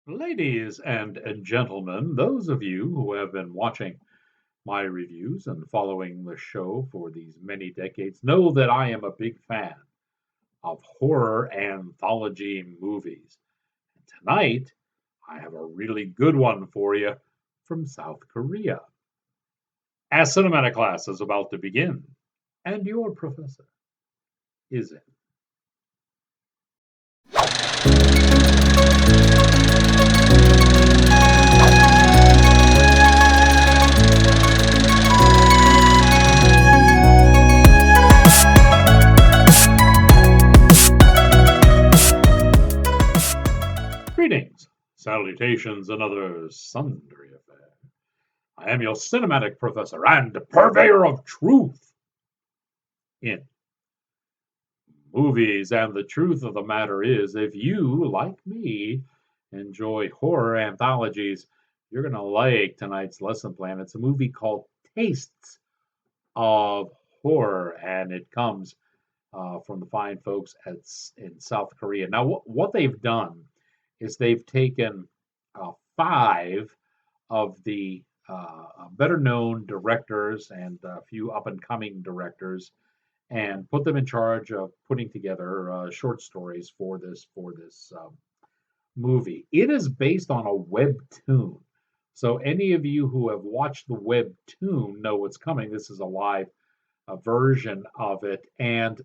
Ladies and gentlemen, those of you who have been watching my reviews and following the show for these many decades know that I am a big fan of horror anthology movies. And tonight, I have a really good one for you from South Korea. As cinematic class is about to begin, and your professor is in. Greetings, salutations, and other sundry affairs. I am your cinematic professor and purveyor of truth in movies. And the truth of the matter is, if you, like me, enjoy horror anthologies, you're going to like tonight's lesson plan. It's a movie called Tastes of Horror, and it comes from the fine folks in South Korea. Now, what they've done is they've taken five of the better known directors and a few up and coming directors and put them in charge of putting together short stories for this movie. It is based on a webtoon. So any of you who have watched the webtoon know what's coming. This is a live version of it. And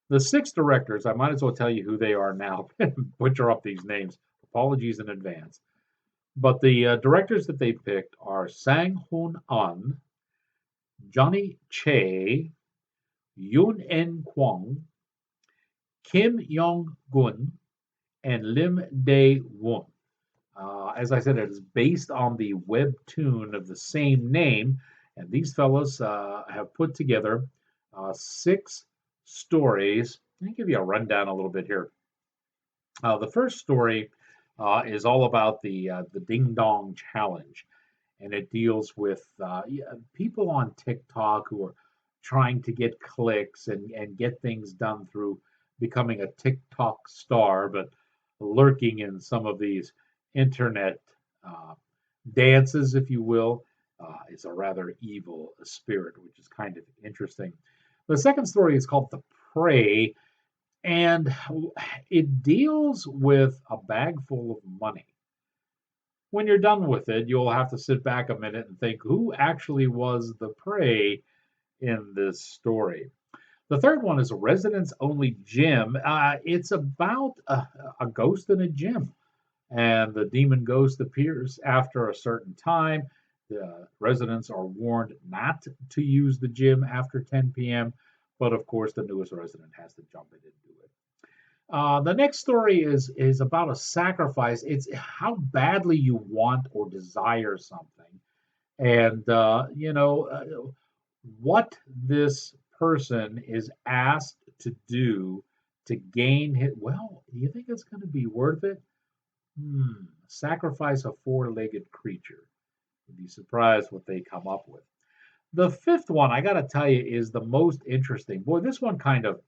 the six directors, I might as well tell you who they are now, butcher up these names. Apologies in advance. But the directors that they picked are Sang Hoon An, Johnny Che, Yoon En Kwang, Kim Young Gun, and Lim Dae Won. As I said, it is based on the webtoon of the same name, and these fellows have put together six stories. Let me give you a rundown a little bit here. The first story is all about the Ding Dong Challenge, and it deals with people on TikTok who are trying to get clicks and get things done through becoming a TikTok star, but lurking in some of these internet dances, if you will, is a rather evil spirit, which is kind of interesting. The second story is called The Prey, and it deals with a bag full of money. When you're done with it, you'll have to sit back a minute and think who actually was the prey in this story. The third one is a residents only gym. It's about a ghost in a gym, and the demon ghost appears after a certain time. The residents are warned not to use the gym after 10 p.m., but of course, the newest resident has to jump in and do it. The next story is about a sacrifice. It's how badly you want or desire something, and what this person is asked to do to gain his. Well, do you think it's going to be worth it? Sacrifice a four-legged creature. You'd be surprised what they come up with. The fifth one, I got to tell you, is the most interesting. Boy, this one kind of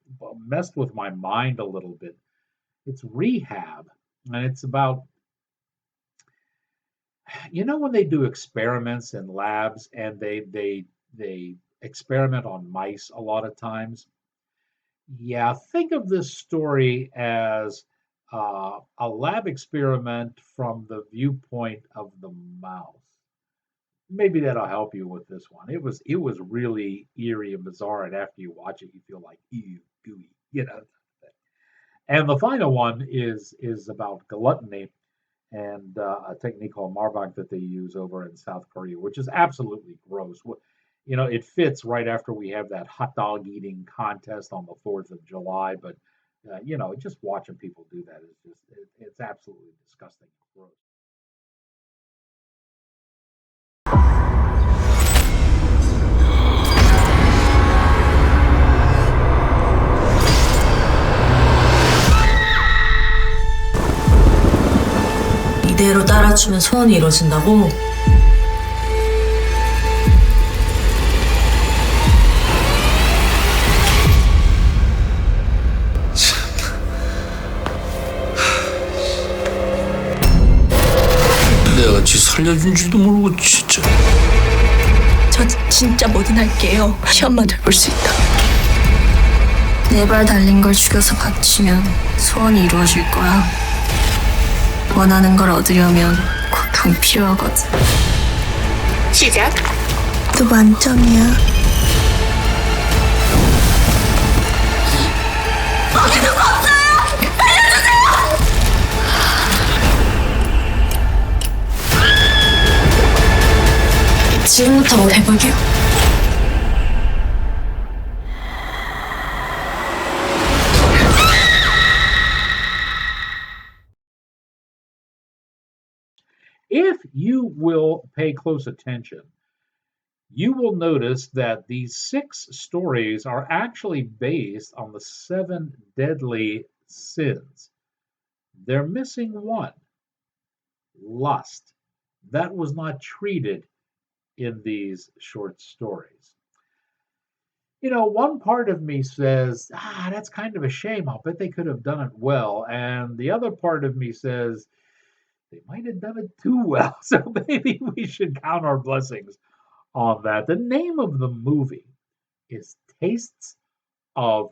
messed with my mind a little bit. It's Rehab, and it's about, when they do experiments in labs and they experiment on mice a lot of times. Yeah, think of this story as a lab experiment from the viewpoint of the mouse. Maybe that'll help you with this one. It was really eerie and bizarre, and after you watch it, you feel like ew, gooey. And the final one is about gluttony and a technique called marbach that they use over in South Korea, which is absolutely gross. It fits right after we have that hot dog eating contest on the 4th of July, but just watching people do that is it's absolutely disgusting and gross. 이대로 따라주면 소원이 이루어진다고? 알려준지도 모르고 진짜. 저 진짜 뭐든 할게요. 시험만 잘 볼 수 있다. 네 발 달린 걸 죽여서 바치면 소원이 이루어질 거야. 원하는 걸 얻으려면 고통 필요하거든. 시작. 또 만점이야. 지금부터 뭐 해볼게요. If you will pay close attention, you will notice that these 6 stories are actually based on the 7 deadly sins. They're missing one: lust. That was not treated in these short stories. One part of me says, that's kind of a shame. I'll bet they could have done it well. And the other part of me says, they might have done it too well. So maybe we should count our blessings on that. The name of the movie is Tastes of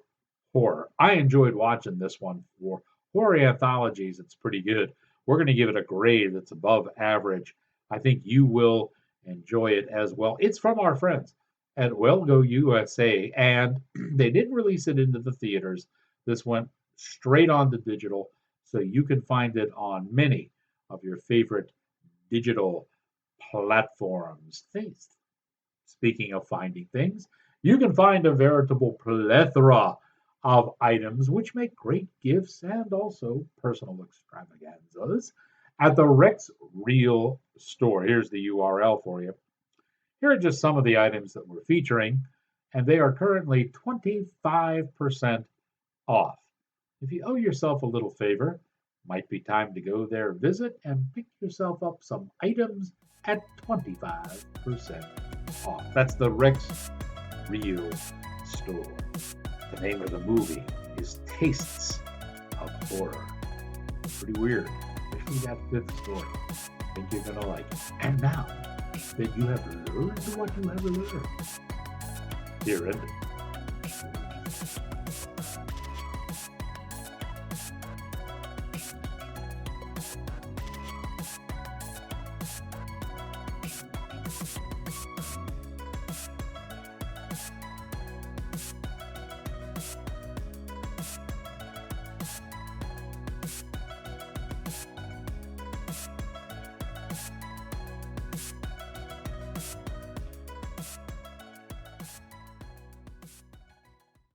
Horror. I enjoyed watching this one for horror anthologies. It's pretty good. We're going to give it a grade that's above average. I think you will enjoy it as well. It's from our friends at Well Go USA, and they didn't release it into the theaters. This went straight on to digital, so you can find it on many of your favorite digital platforms. Speaking of finding things, you can find a veritable plethora of items which make great gifts and also personal extravaganzas at the Rex Real Store. Here's the URL for you. Here are just some of the items that we're featuring, and they are currently 25% off. If you owe yourself a little favor, might be time to go there, visit, and pick yourself up some items at 25% off. That's the Rex Real Store. The name of the movie is Tastes of Horror. Pretty weird, especially that fifth story. I think you're going to like it. And now that you have learned what you have learned, here ended